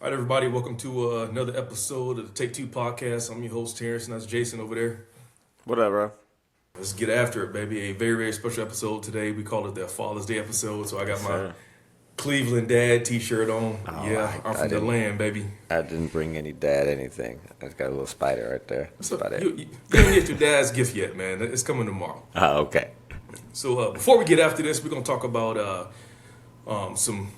All right, everybody, welcome to another episode of the Take Two podcast. I'm your host, Terrence, and that's Jason over there. Whatever. Let's get after it, baby. A very, very special episode today. We call it the Father's Day episode, so I got Yes, my sir. Cleveland Dad t-shirt on. Oh, Yeah, I'm I from the didn't. land, baby. I didn't bring any dad anything. I just got a little spider right there. That's So about it. you didn't get your dad's gift yet, man. It's coming tomorrow. Oh, okay. So before we get after this, we're going to talk about some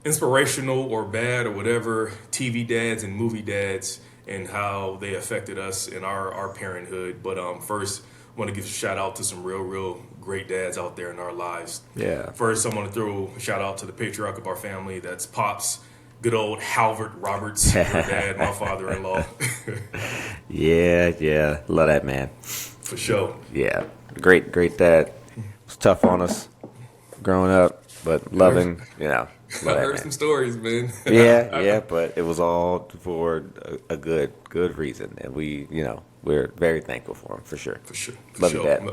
inspirational or bad or whatever TV dads and movie dads and how they affected us in our parenthood. But first, I want to give a shout out to some real great dads out there in our lives. Yeah. First, I want to throw a shout out to the patriarch of our family. That's Pops, good old Halvard Roberts, your dad, my father-in-law. Yeah. Love that man. For sure. Yeah. Great dad. Was tough on us growing up, but loving, I love heard that some man. stories, man. Yeah, but it was all for a good reason. And we're very thankful for him, for sure. For sure. Love you, Dad.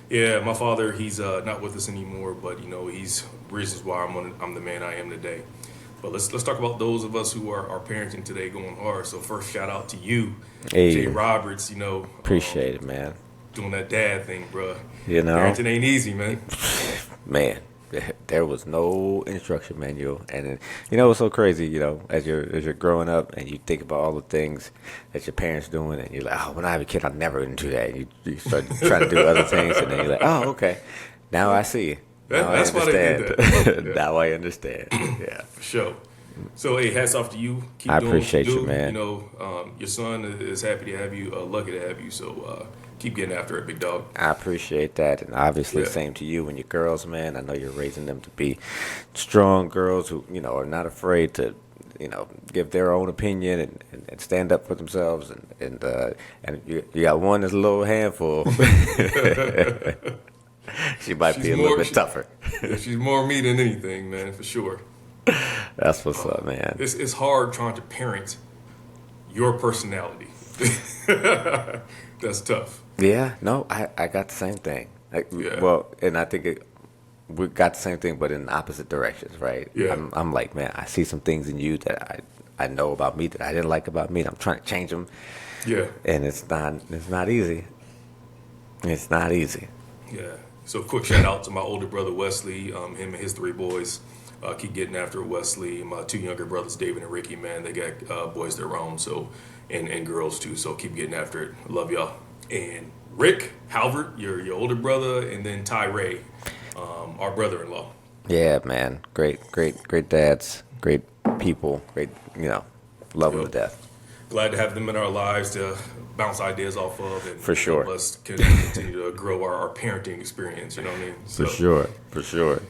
Yeah, my father, he's not with us anymore, but he's reasons why I'm the man I am today. But let's talk about those of us who are parenting today going hard. So first, shout out to you, Hey. Jay Roberts. Appreciate it, man. Doing that dad thing, bro. You know? Parenting ain't easy, man. Man, there was no instruction manual, and what's so crazy, as you're growing up and you think about all the things that your parents doing, and you're like, oh, when I have a kid, I'm never gonna do that. And you start trying to do other things, and then you're like, oh, okay, now I see. Now I That's why they understand. did that. Yeah. Now I understand. Yeah. For sure. So hey, hats off to you. Keep I doing appreciate what you, do. man. Your son is happy to have you, lucky to have you. So keep getting after it, big dog. I appreciate that, and obviously, Yeah. same to you and your girls, man. I know you're raising them to be strong girls who, are not afraid to, give their own opinion and stand up for themselves. And you got one that's a little handful. She might She's be a little more- bit she- tougher. Yeah, she's more me than anything, man, for sure. That's what's up, man. It's hard trying to parent your personality. That's tough. Yeah, no, I got the same thing. Yeah. Well, and I think we got the same thing, but in opposite directions, right? Yeah. I'm like, man, I see some things in you that I know about me that I didn't like about me, and I'm trying to change them, Yeah. and it's not easy. It's not easy. Yeah. So quick shout out to my older brother Wesley, him and his three boys. Keep getting after Wesley. My two younger brothers, David and Ricky, man, they got boys their own, so and girls too. So keep getting after it. Love y'all. And Rick Halvard, your older brother, and then Ty Ray, our brother-in-law. Yeah, man, great dads, great people, great, love them to Yep. death. Glad to have them in our lives to bounce ideas off of and For sure. help us continue to grow our parenting experience. You know what I mean? So, For sure.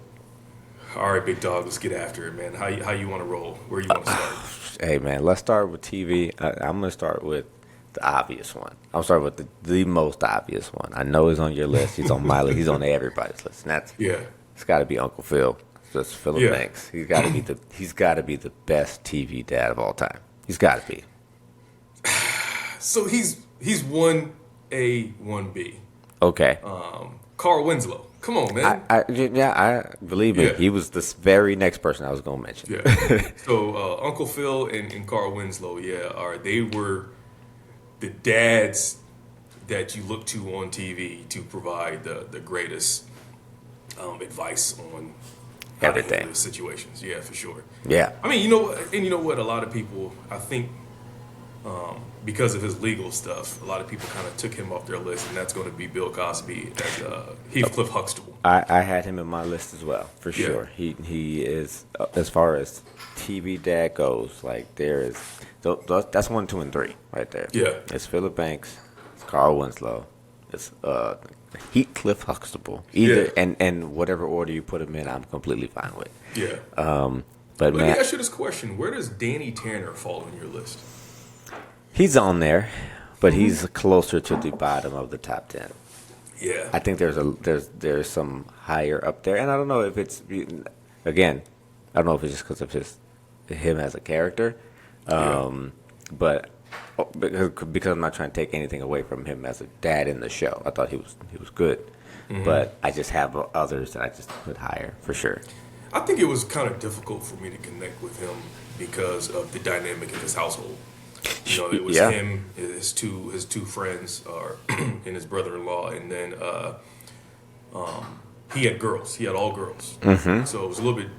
all right, big dog, let's get after it, man. How you want to roll? Where you want to start? Hey, man, let's start with TV. I'm gonna start with the obvious one. I'm starting with the most obvious one. I know he's on your list. He's on my list. He's on everybody's list. And that's Yeah. it's got to be Uncle Phil. That's Philip Yeah. Banks. He's got to be the best TV dad of all time. He's got to be. So he's 1A, 1B. Okay. Carl Winslow. Come on, man. I believe me. Yeah. He was this very next person I was gonna mention. Yeah. So Uncle Phil and Carl Winslow, yeah, they were the dads that you look to on TV to provide the greatest advice on how to Everything. handle situations. Yeah, for sure. Yeah. I mean, you know what? A lot of people, I think, because of his legal stuff, a lot of people kind of took him off their list, and that's going to be Bill Cosby as Heathcliff Huxtable. I had him in my list as well, for Yeah. sure. He is as far as TV dad goes. Like that's 1, 2, and 3 right there. Yeah. It's Philip Banks, it's Carl Winslow, it's Heathcliff Huxtable. Either and whatever order you put him in, I'm completely fine with. Yeah. But Let me man, ask you this question: where does Danny Tanner fall on your list? he's on there, but Mm-hmm. he's closer to the bottom of the top 10. Yeah. I think there's some higher up there, and I don't know if it's again, I don't know if it's just because of him as a character, but because I'm not trying to take anything away from him as a dad in the show. I thought he was good, but I just have others that I just put higher for sure. I think it was kind of difficult for me to connect with him because of the dynamic of his household. You know, it was Yeah. him, his two friends, or and his brother-in-law, and then he had girls. He had all girls. Mm-hmm. So it was a little bit,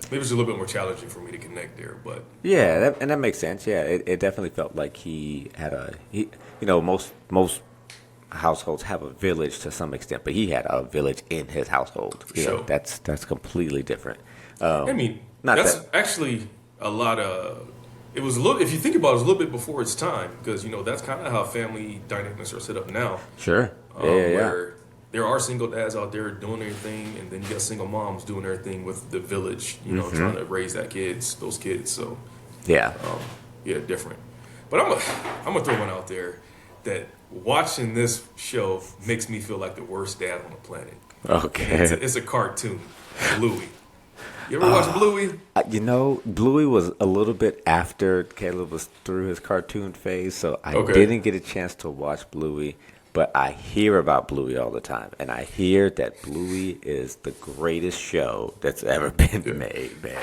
maybe it was a little bit more challenging for me to connect there. But Yeah, and that makes sense. Yeah, it definitely felt like he had most households have a village to some extent, but he had a village in his household. for sure, That's completely different. I mean, Not that's that. actually a lot of. It was a little. If you think about it, it was a little bit before its time because that's kind of how family dynamics are set up now. Sure. Yeah. Where there are single dads out there doing their thing, and then you got single moms doing their thing with the village, trying to raise those kids. So, Yeah. yeah, different. But I'm gonna throw one out there that watching this show makes me feel like the worst dad on the planet. Okay. It's a cartoon, Bluey. You ever watch Bluey? Bluey was a little bit after Caleb was through his cartoon phase, so I Okay. didn't get a chance to watch Bluey, but I hear about Bluey all the time, and I hear that Bluey is the greatest show that's ever been made, man.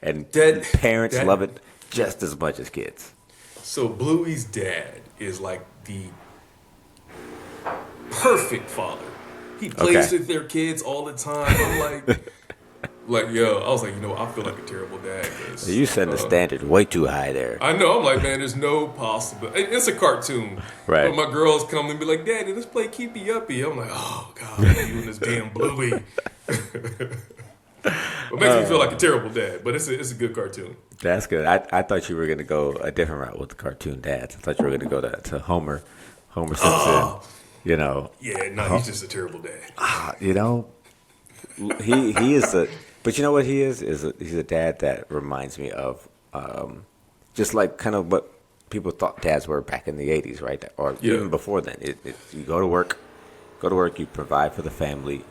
And parents that love it just as much as kids. So Bluey's dad is like the perfect father. He plays Okay. with their kids all the time. I'm like yo, I was like, I feel like a terrible dad. 'Cause, You setting the standard way too high there. I know. I'm like, man, there's no possible. It's a cartoon, Right. But my girls come and be like, Daddy, let's play Keepy Uppy. I'm like, oh God, you and this damn Bluey. It makes me feel like a terrible dad, but it's a good cartoon. That's good. I thought you were going to go a different route with the cartoon dads. I thought you were going to go to Homer Simpson. Yeah, no, he's just a terrible dad. You know, he is a. But you know what he is? He's a dad that reminds me of just like kind of what people thought dads were back in the '80s, right? Or Yeah. even before then. You go to work, you provide for the family,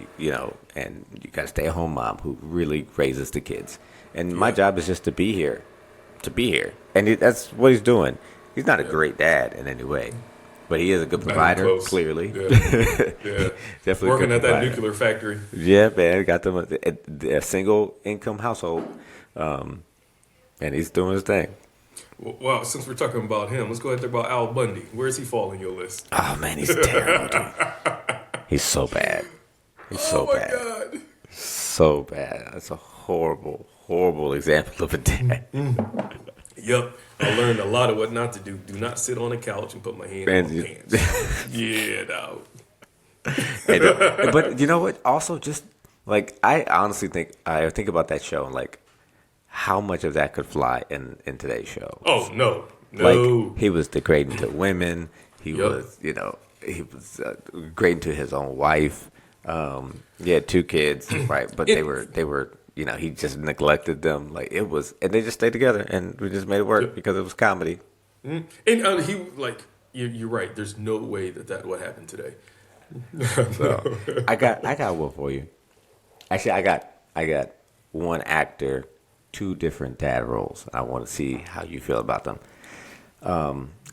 and you got to stay at home mom who really raises the kids. And my Yeah. job is just to be here, and that's what he's doing. He's not a great dad in any way, but he is a good Not even provider. close. Clearly, Yeah. Yeah. definitely a Working good at that provider. nuclear factory. Yeah, man, got them a single income household, and he's doing his thing. Well, since we're talking about him, let's go ahead and talk about Al Bundy. Where's he fall in your list? Oh man, he's terrible, dude. He's so bad. He's so oh my bad, God. so bad. That's a horrible, horrible example of a dad. Yep. I learned a lot of what not to do. Do not sit on a couch and put my hand Man, on you- my pants. Yeah, no. But you know what? Also, just like I honestly think about that show and like how much of that could fly in today's show. Oh, no. No. Like he was degrading to women. He Yep. was, he was degrading to his own wife. He had two kids, right? But they were, he just neglected them. Like it was, and they just stayed together, and we just made it work because it was comedy. And he, like, you're right. There's no way that would happen today. So I got one for you. Actually, I got one actor, two different dad roles. I want to see how you feel about them.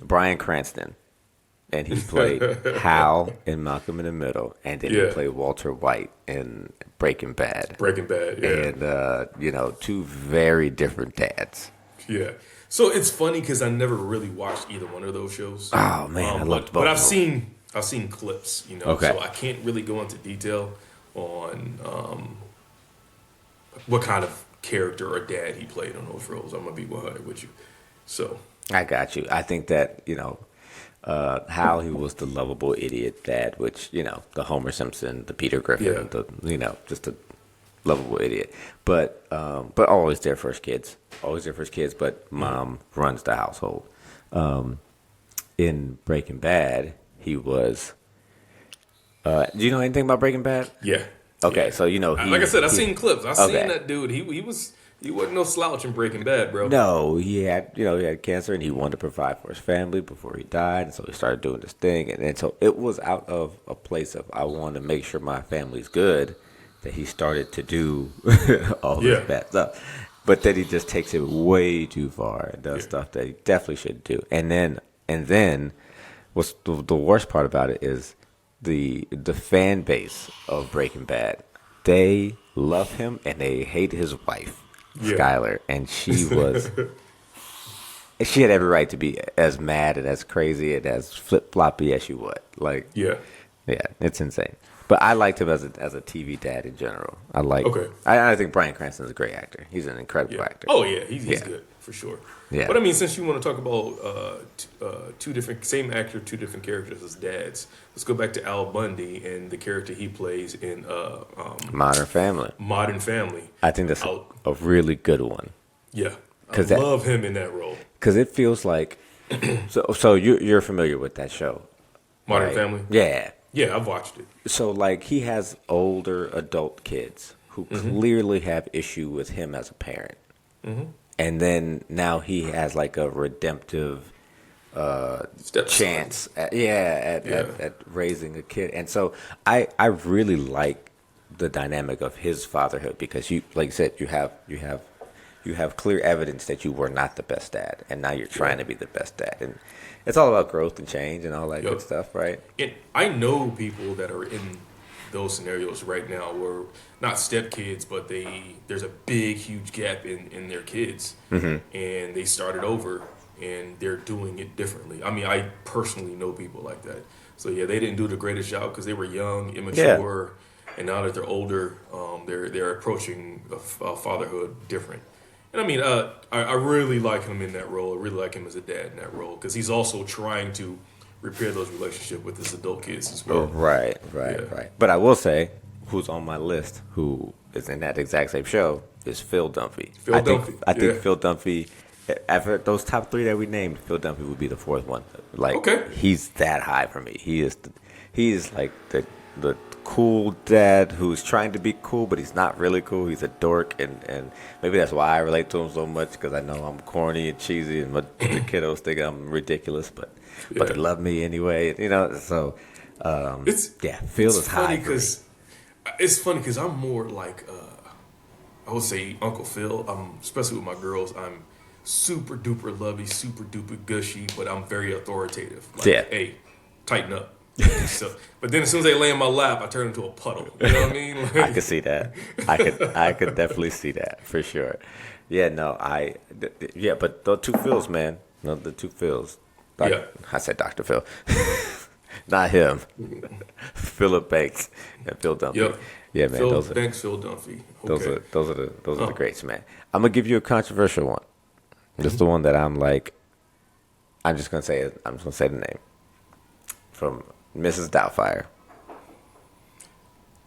Bryan Cranston, and he played Hal in Malcolm in the Middle, and then he Yeah. played Walter White in Breaking Bad. Breaking Bad, yeah. And two very different dads. Yeah. So it's funny because I never really watched either one of those shows. Oh man, I loved both. But of them. I've seen clips, Okay. So I can't really go into detail on what kind of character or dad he played on those roles. I'm gonna be 100 with you. So I got you. I think that Hal, he was the lovable idiot dad, which the Homer Simpson, the Peter Griffin, Yeah. just a lovable idiot. But always there for his kids, But mom runs the household. In Breaking Bad, he was. Do you know anything about Breaking Bad? yeah. Okay, Yeah. so like I said, I've seen clips. I Okay. seen that dude. He wasn't no slouch in Breaking Bad, bro. No, he had cancer and he wanted to provide for his family before he died, and so he started doing this thing, and so it was out of a place of I want to make sure my family's good that he started to do all this Yeah. bad stuff. But then he just takes it way too far and does stuff that he definitely shouldn't do. And then what's the worst part about it is the fan base of Breaking Bad they love him and they hate his wife, Yeah. Skylar, and she had every right to be as mad and as crazy and as flip floppy as she would. Like, Yeah. yeah, it's insane. But I liked him as a TV dad in general. Okay. I think Bryan Cranston's a great actor. He's an incredible Yeah. actor. Oh yeah, he's Yeah. good for sure. Yeah. But I mean, since you want to talk about two different, same actor, two different characters as dads, let's go back to Al Bundy and the character he plays in Modern Family. Modern Family. I think that's a really good one. Yeah, I 'Cause that- love him in that role. Because it feels like, so you're familiar with that show, Modern right? Family. Yeah. Yeah, I've watched it. So like he has older adult kids who clearly have issue with him as a parent, and then now he has like a redemptive Stepson. chance, at raising a kid, and so I really like the dynamic of his fatherhood because you like you said you have clear evidence that you were not the best dad, and now you're trying to be the best dad, and it's all about growth and change and all that good stuff, right? And I know people that are in those scenarios right now where not stepkids, but there's a big, huge gap in their kids, and they started over and they're doing it differently. I mean, I personally know people like that. So yeah, they didn't do the greatest job because they were young, immature, and now that they're older, they're approaching fatherhood different. And I mean, I really like him in that role. I really like him as a dad in that role because he's also trying to repair those relationships with his adult kids as well. Oh, right. But I will say, who's on my list, who is in that exact same show, is Phil Dunphy. I think Phil Dunphy, after those top three that we named, Phil Dunphy would be the fourth one. Like, he's that high for me. He is like the cool dad who's trying to be cool, but he's not really cool. He's a dork, and maybe that's why I relate to him so much because I know I'm corny and cheesy, and the kiddos think I'm ridiculous, but they love me anyway. You know, so Phil is high for me. It's funny because I'm more like I would say Uncle Phil. Especially with my girls, I'm super duper lovey, super duper gushy, but I'm very authoritative. Like, hey, tighten up. So, but then as soon as they lay in my lap, I turn into a puddle. You know what I mean? Like, I could see that. I could definitely see that for sure. Yeah, no, but the two Phils, man. No, the two Phils. I said Dr. Phil. Not him. Philip Banks and Phil Dunphy. Yep. Yeah, man. Phil Dunphy. Okay. Those are the greats, man. I'm gonna give you a controversial one. This is the one that I'm like. I'm just gonna say the name. From Mrs. Doubtfire.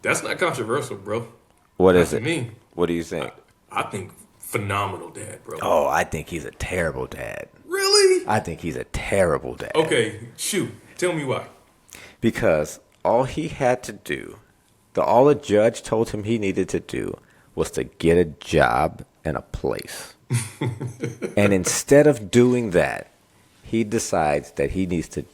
That's not controversial, bro. What is it? Me. What do you think? I think phenomenal dad, bro. Oh, I think he's a terrible dad. Really? I think he's a terrible dad. Okay, shoot. Tell me why. Because all he had to do, all a judge told him he needed to do, was to get a job and a place. And instead of doing that, he decides that he needs to,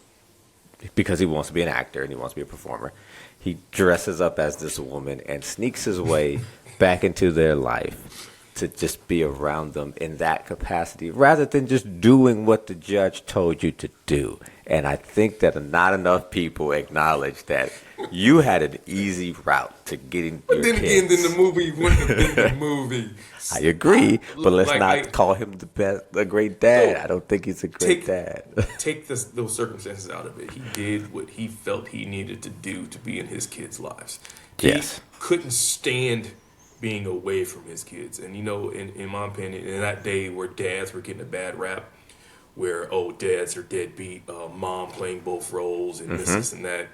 because he wants to be an actor and he wants to be a performer, he dresses up as this woman and sneaks his way back into their life to just be around them in that capacity rather than just doing what the judge told you to do. And I think that not enough people acknowledge that you had an easy route to getting your kids. But then again, the movie wouldn't have been the movie. I agree, but let's not call him a great dad. I don't think he's a great dad. Take those circumstances out of it. He did what he felt he needed to do to be in his kids' lives. Yes. He couldn't stand being away from his kids. And, you know, in my opinion, in that day where dads were getting a bad rap, where, dads are deadbeat, mom playing both roles and this and that,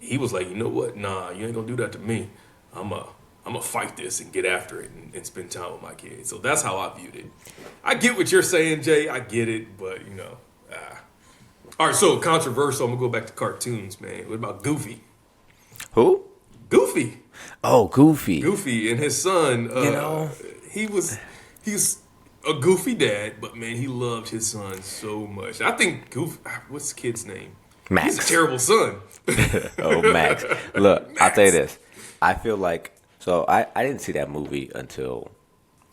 he was like, you know what? Nah, you ain't gonna do that to me. I'm gonna fight this and get after it and spend time with my kids. So that's how I viewed it. I get what you're saying, Jay. I get it, but you know. All right, so controversial. I'm gonna go back to cartoons, man. What about Goofy? Who? Goofy. Oh, Goofy. Goofy and his son. You know, he's a goofy dad, but man, he loved his son so much. I think Goofy. What's the kid's name? Max. He's a terrible son. Oh, Max. Look, Max. I'll tell you this. I feel like, so I didn't see that movie until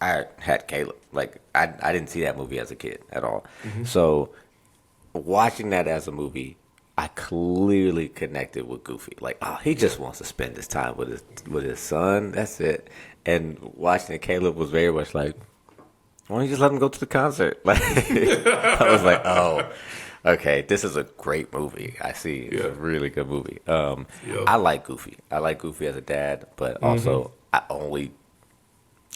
I had Caleb. Like, I didn't see that movie as a kid at all. So watching that as a movie, I clearly connected with Goofy. Like, oh, he just wants to spend his time with his son. That's it. And watching it, Caleb was very much like, why don't you just let him go to the concert? Like, I was like, oh, okay, this is a great movie. I see, it's a really good movie. Yep. I like Goofy. I like Goofy as a dad, but also I only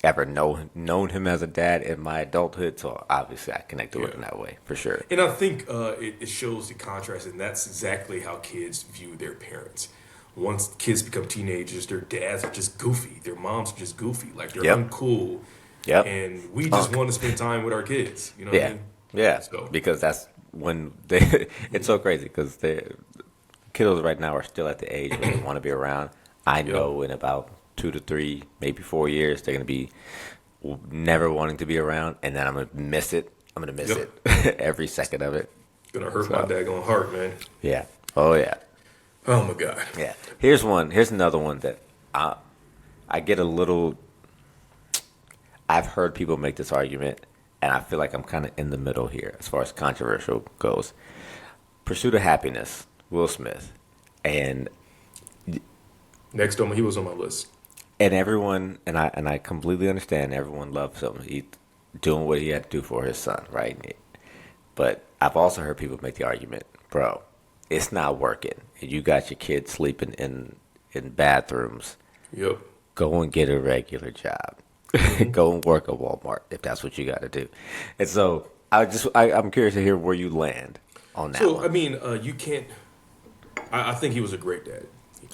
ever known him as a dad in my adulthood, so obviously I connected with him that way for sure. And I think it shows the contrast, and that's exactly how kids view their parents. Once kids become teenagers, their dads are just goofy. Their moms are just goofy. Like, they're uncool. Yep. And we just want to spend time with our kids. You know what I mean? Yeah. So. Because that's when they. It's so crazy because the kiddos right now are still at the age where they want to be around. I know in about 2 to 3, maybe 4 years, they're gonna be never wanting to be around, and then I'm gonna miss it. I'm gonna miss it every second of it. Gonna hurt my daggone heart, man. Yeah. Oh yeah. Oh my God. Yeah. Here's one. Here's another one that I get a little. I've heard people make this argument, and I feel like I'm kind of in the middle here as far as controversial goes. Pursuit of Happiness, Will Smith, and Next on, he was on my list. everyone, and I completely understand. Everyone loves him. He doing what he had to do for his son, right? But I've also heard people make the argument, bro, it's not working. You got your kids sleeping in bathrooms. Yep. Go and get a regular job. Go and work at Walmart if that's what you got to do. And so I'm curious to hear where you land on that. So I mean, you can't. I think he was a great dad.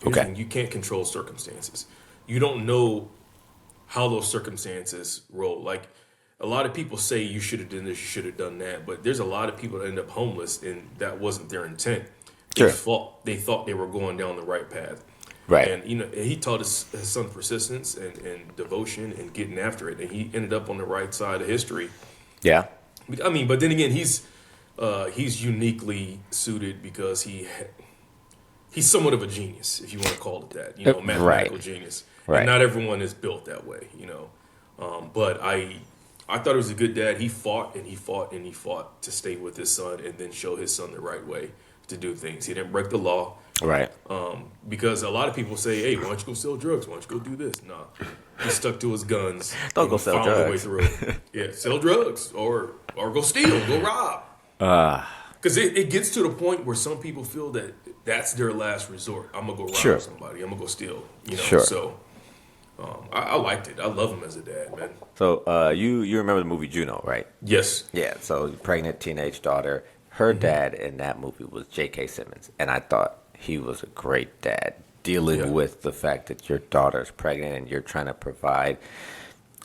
Okay. You can't control circumstances. You don't know how those circumstances roll. Like, a lot of people say you should have done this, you should have done that, but there's a lot of people that end up homeless, and that wasn't their intent. Sure. They thought they were going down the right path. Right. And he taught his son persistence and devotion and getting after it, and he ended up on the right side of history. Yeah. I mean, but then again, he's uniquely suited because he's somewhat of a genius, if you want to call it that. Mathematical genius. Right. And not everyone is built that way, But I thought he was a good dad. He fought and he fought and he fought to stay with his son and then show his son the right way to do things. He didn't break the law. Right. Because a lot of people say, hey, why don't you go sell drugs? Why don't you go do this? Nah. He stuck to his guns. Don't go sell drugs. The way through. Yeah, sell drugs or go steal, go rob. Because it gets to the point where some people feel that that's their last resort. I'm going to go rob somebody. I'm going to go steal. Sure. So I liked it. I love him as a dad, man. So you remember the movie Juno, right? Yes. Yeah. So pregnant teenage daughter. Her dad in that movie was J.K. Simmons, and I thought he was a great dad, dealing with the fact that your daughter's pregnant and you're trying to provide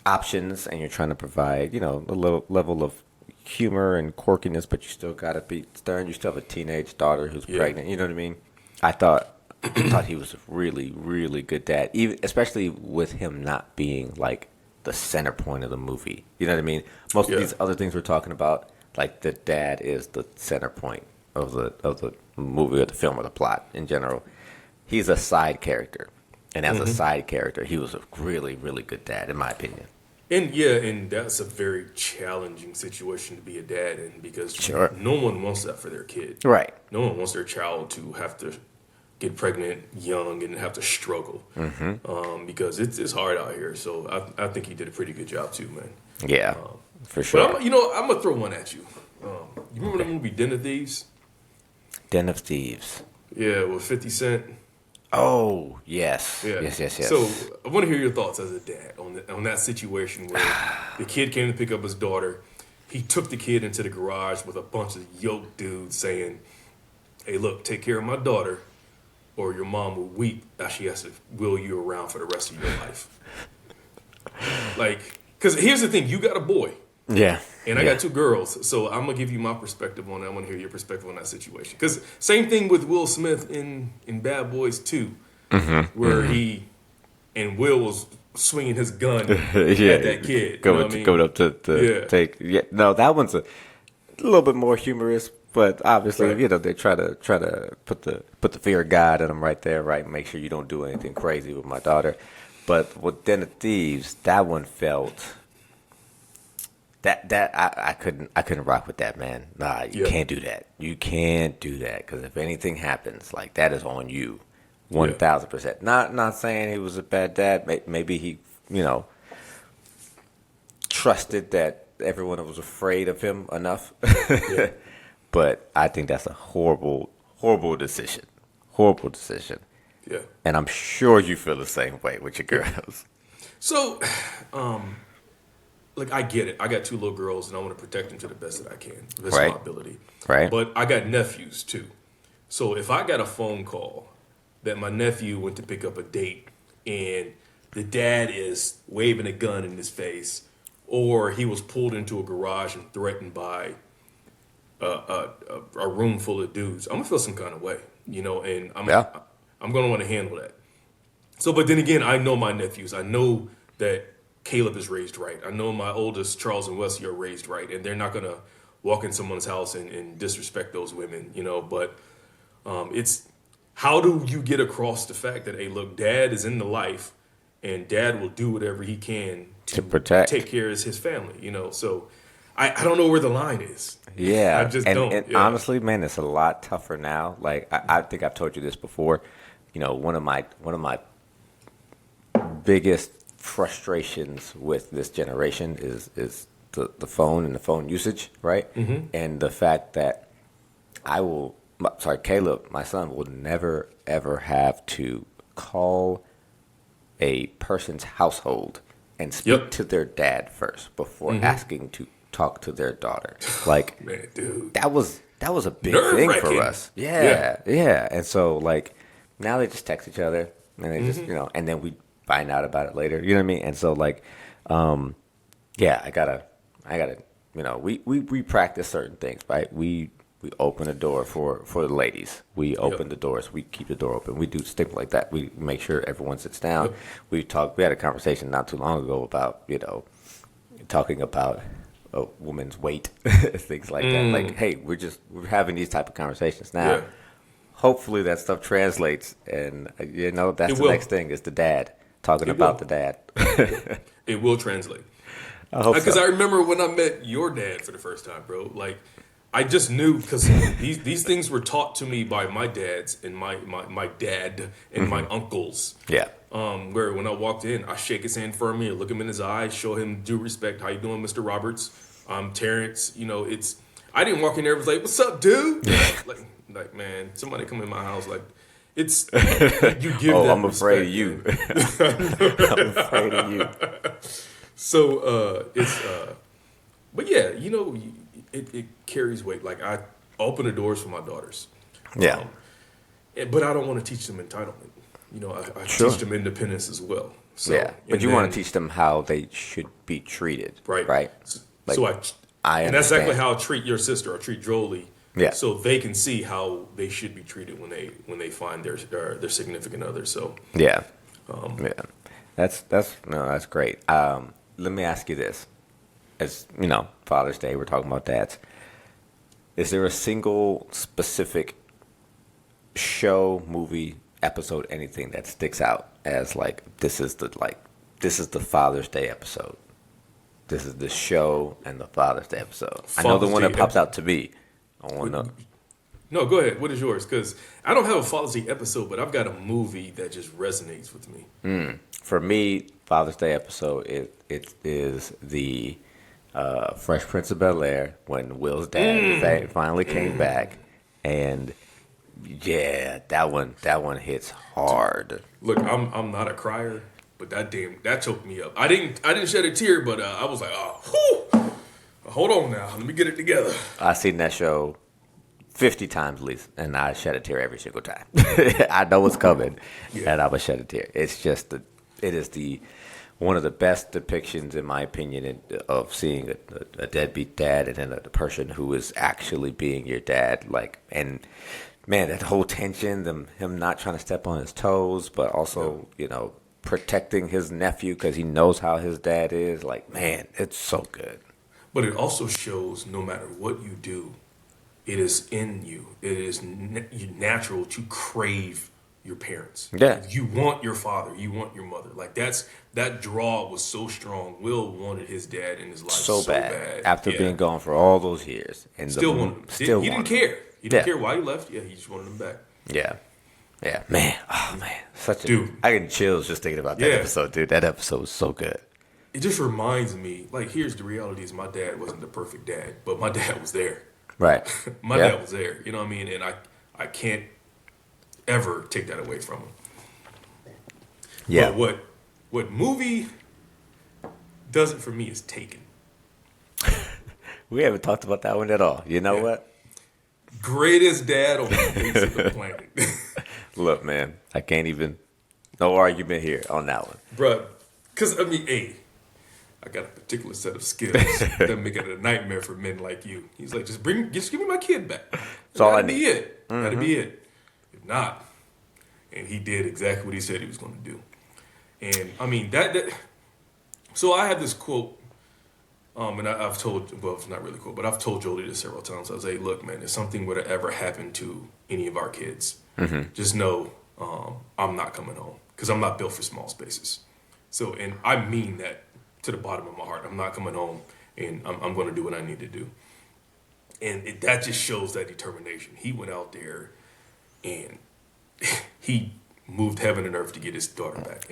options and you're trying to provide, a little level of humor and quirkiness, but you still got to be stern. You still have a teenage daughter who's pregnant. You know what I mean? I thought he was a really, really good dad, even especially with him not being like the center point of the movie. You know what I mean? Most of these other things we're talking about, like the dad is the center point of the movie or the film or the plot in general. He's a side character, and as a side character, he was a really, really good dad, in my opinion. And that's a very challenging situation to be a dad in because no one wants that for their kid. Right. No one wants their child to have to get pregnant young and have to struggle because it's hard out here. So I think he did a pretty good job too, man. Yeah, for sure. But I'm going to throw one at you. You remember the movie Den of Thieves? Den of Thieves. Yeah, with 50 Cent. Oh, yes. Yeah. Yes. So I want to hear your thoughts as a dad on that situation where the kid came to pick up his daughter. He took the kid into the garage with a bunch of yoked dudes saying, hey, look, take care of my daughter or your mom will weep as she has to wheel you around for the rest of your life. Like, because here's the thing. You got a boy. Yeah. And I got 2 girls, so I'm going to give you my perspective on that. I want to hear your perspective on that situation. Because same thing with Will Smith in Bad Boys 2, where he and Will was swinging his gun at that kid. Going up to take... Yeah, no, that one's a little bit more humorous, but obviously, they try to put the fear of God in them right there, right? Make sure you don't do anything crazy with my daughter. But with Den of Thieves, that one felt... I couldn't rock with that, man. Nah, you Yeah, can't do that. You can't do that because if anything happens, like that is on you, yeah, 1,000%. Not saying he was a bad dad. Maybe he, you know, trusted that everyone was afraid of him enough. yeah, But I think that's a horrible, horrible decision. Horrible decision. yeah, And I'm sure you feel the same way with your yeah. girls. So, like I get it. I got two little girls, and I want to protect them to the best that I can, the best of my Right? ability. Right? But I got nephews too. So if I got a phone call that my nephew went to pick up a date, and the dad is waving a gun in his face, or he was pulled into a garage and threatened by a room full of dudes, I'm gonna feel some kind of way, and Yeah. I'm gonna want to handle that. So, but then again, I know my nephews. I know that Caleb is raised right. I know my oldest, Charles and Wesley, are raised right, and they're not gonna walk in someone's house and disrespect those women. But it's how do you get across the fact that, hey, look, Dad is in the life, and Dad will do whatever he can To to protect. take care of his family. So I don't know where the line is. I Yeah. just And don't. Yeah. honestly, man, it's a lot tougher now. Like I think I've told you this before. One of my biggest frustrations with this generation is the phone and the phone usage, right? And the fact that Caleb, my son, will never ever have to call a person's household and speak Yep. to their dad first before asking to talk to their daughter. Like Man, dude. that was a big Nerve thing for wracking. us. Yeah. Yeah, yeah. And so like now they just text each other and they just and then we find out about it later. You know what I mean? And so like yeah, I gotta we practice certain things, right? We open the door for the ladies. We open Yep. the doors. We keep the door open. We do stuff like that. We make sure everyone sits down. Yep. We had a conversation not too long ago about talking about a woman's weight, things like that. Like, hey, we're having these type of conversations now. Yeah. Hopefully that stuff translates, and that's It the will. next thing is the dad talking It about will. the dad. It will translate. I hope Because so. I remember when I met your dad for the first time, bro. Like, I just knew because these things were taught to me by my dads and my dad and my uncles. Yeah. Where when I walked in, I shake his hand firmly, and look him in his eyes, show him due respect. How you doing, Mr. Roberts? Terrence. I didn't walk in there and was like, "What's up, dude?" like man, somebody come in my house like. It's you give Oh, that I'm afraid of respect, you. man. I'm afraid of you. So but yeah, it carries weight. Like I open the doors for my daughters, Yeah. but I don't want to teach them entitlement. I Sure. teach them independence as well. So, Yeah, but and you want then- to teach them how they should be treated, right, right? So, Like, so I and that's exactly understand. how I treat your sister or treat Jolie. Yeah. So they can see how they should be treated when they find their significant other. So Yeah, yeah, that's great. Let me ask you this: as Father's Day, we're talking about dads. Is there a single specific show, movie, episode, anything that sticks out as like this is the Father's Day episode? This is the show and the Father's Day episode. I know the Father's one Day that pops out to me. I want to know. no, go ahead. What is yours? Because I don't have a Father's Day episode, but I've got a movie that just resonates with me. For me, Father's Day episode it is the Fresh Prince of Bel Air when Will's dad finally came back, and yeah, that one hits hard. Look, I'm not a crier, but that choked me up. I didn't shed a tear, but I was like, oh, whew, hold on now, let me get it together. I've seen that show 50 times at least, and I shed a tear every single time. I know it's coming, Yeah. and I would shed a tear. It is one of the best depictions, in my opinion, of seeing a deadbeat dad and then a person who is actually being your dad. Like, and man, that whole tension, him not trying to step on his toes, but also, protecting his nephew because he knows how his dad is. Like, man, it's so good. But it also shows no matter what you do, it is in you. It is natural to crave your parents. Yeah. You want your father. You want your mother. Like that draw was so strong. Will wanted his dad in his life So so bad. bad. After Yeah. being gone for all those years. And Still wanted him. still He didn't wanted him. care. He didn't Yeah. care why he left. Yeah, he just wanted him back. Yeah. Yeah. Man. Oh, man. Such a. Dude. I get chills just thinking about that Yeah. episode, dude. That episode was so good. It just reminds me, like, here's the reality is my dad wasn't the perfect dad, but my dad was there. Right. My Yeah. dad was there. You know what I mean? And I can't ever take that away from him. Yeah. But what movie does it for me is Taken. We haven't talked about that one at all. You know Yeah. what? Greatest dad on the face of the planet. Look, man. I can't even. No argument here on that one. Bruh. Because, I mean, hey, I got a particular set of skills that make it a nightmare for men like you. He's like, just give me my kid back. That's all I That'd be need. it. That'd be it. If not, and he did exactly what he said he was going to do. And I mean that so I have this quote, and I've told, well, it's not really a quote, but I've told Jolie this several times. I was like, look, man, if something were to ever happen to any of our kids, just know I'm not coming home because I'm not built for small spaces. So, and I mean that to the bottom of my heart. I'm not coming home, and I'm going to do what I need to do. And that just shows that determination. He went out there, and he moved heaven and earth to get his daughter back.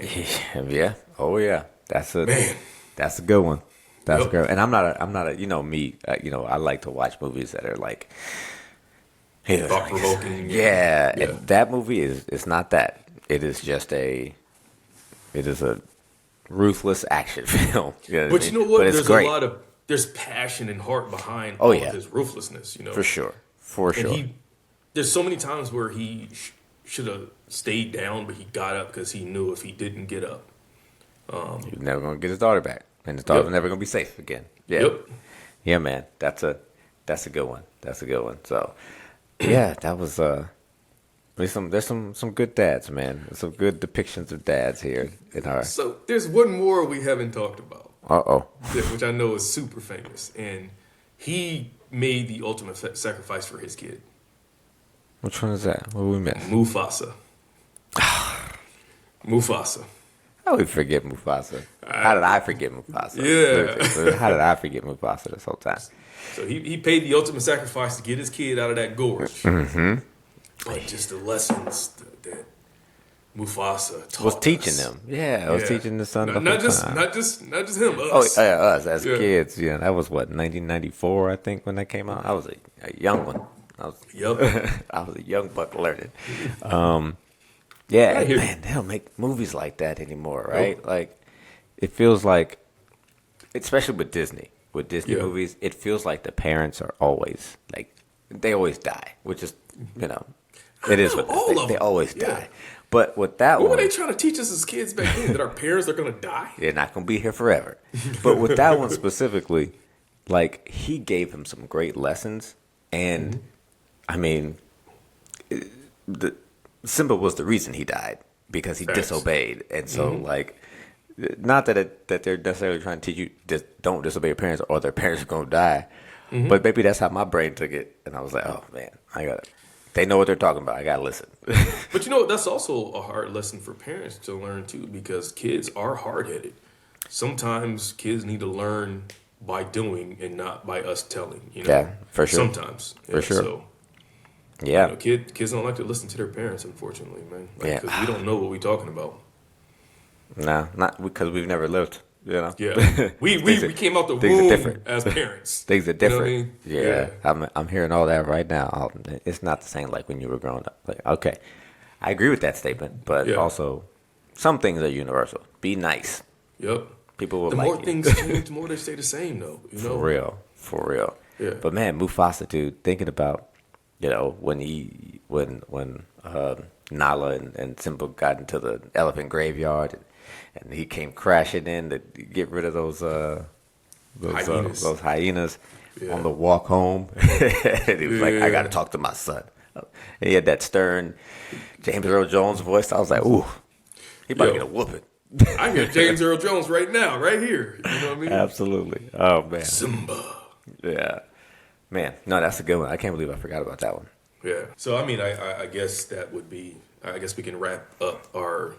And Yeah. Oh yeah. That's a man, That's a good one. That's Yep. a good. And I'm not a. You know me. I like to watch movies that are like. thought-provoking. Yeah. Yeah. And that movie is. It's not that. It is just a. It is a ruthless action film. You know But I you mean? know what? But it's There's great. a lot of there's passion and heart behind Oh, all yeah. of his ruthlessness. You know, For sure. For And sure. there's so many times where he should have stayed down, but he got up because he knew if he didn't get up, He's never gonna get his daughter back, and his daughter's Yep. never gonna be safe again. Yeah. Yep. Yeah, man. That's a good one. That's a good one. So, yeah, that was there's some good dads, man. Some good depictions of dads here in our. So there's one more we haven't talked about, Uh-oh. which I know is super famous, and he made the ultimate sacrifice for his kid, Which one is that? What we miss? Mufasa. Mufasa. How did we forget Mufasa? How did I forget Mufasa? Yeah. How did I forget Mufasa this whole time? So he paid the ultimate sacrifice to get his kid out of that gorge. Mm-hmm. But just the lessons that Mufasa taught Was teaching us. them. Yeah, I was teaching the son the not whole just time. not just him. Oh, Us. yeah, us as Yeah. kids. Yeah, that was what 1994, I think, when that came out. I was a young one. Yep. I was a young buck learning. Yeah, I hear you. man, they don't make movies like that anymore, right? Like, it feels like, especially with Disney Yeah. movies, it feels like the parents are always like they always die, which is it is what all of they them. always Yeah. die. But with that What one, were they trying to teach us as kids back then? That our parents are gonna die? they're not gonna be here forever. But with that one specifically, like he gave him some great lessons, and I mean, the Simba was the reason he died because he Facts. disobeyed, and so like, not that they're necessarily trying to teach you don't disobey your parents or their parents are gonna die, but maybe that's how my brain took it, and I was like, oh man, I got it. They know what they're talking about. I gotta listen. But you know, that's also a hard lesson for parents to learn too, because kids are hard-headed. Sometimes kids need to learn by doing and not by us telling. You know? Yeah, for sure. Sometimes, For sure. So, Yeah, kids don't like to listen to their parents, unfortunately, man. Yeah. Because we don't know what we're talking about. no, not because we've never lived. You know, Yeah, we came out the things are womb different. as parents. Things are You know what different. I mean? Yeah, I'm hearing all that right now. It's not the same like when you were growing up. Like, okay, I agree with that statement, but Yeah. also some things are universal. Be nice. Yep. People will The like more you. things change, the more they stay the same, though. You know? For real. Yeah. But man, Mufasa, dude, thinking about when Nala and Simba got into the elephant graveyard, and he came crashing in to get rid of those Hyenas. those hyenas Yeah. on the walk home. And he was like, I got to talk to my son. And he had that stern James Earl Jones voice. I was like, ooh, he about to Yo. get a whooping. I hear James Earl Jones right now, right here. You know what I mean? Absolutely. Oh, man. Simba. Yeah. Man, no, that's a good one. I can't believe I forgot about that one. Yeah. So I mean, I guess that would be I guess we can wrap up our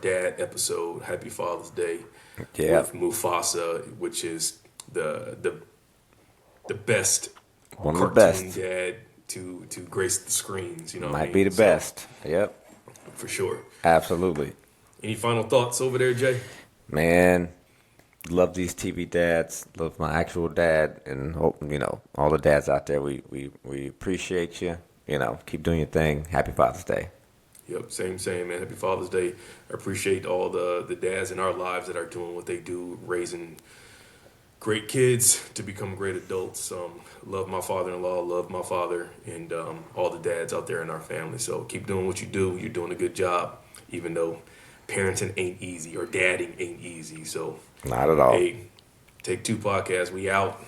dad episode. Happy Father's Day Yeah, with Mufasa, which is the best one of the cartoon best. dad to grace the screens. You know what I Might be mean? the So best. Yep, for sure. absolutely. Any final thoughts over there, Jay? Man, love these TV dads. Love my actual dad, and hope all the dads out there. We appreciate you. Keep doing your thing. Happy Father's Day. Yep, same, man. Happy Father's Day. I appreciate all the dads in our lives that are doing what they do, raising great kids to become great adults. Love my father-in-law, love my father, and all the dads out there in our family. So keep doing what you do. You're doing a good job, even though parenting ain't easy or dadding ain't easy. So, Not at all. hey, take two podcasts. We out.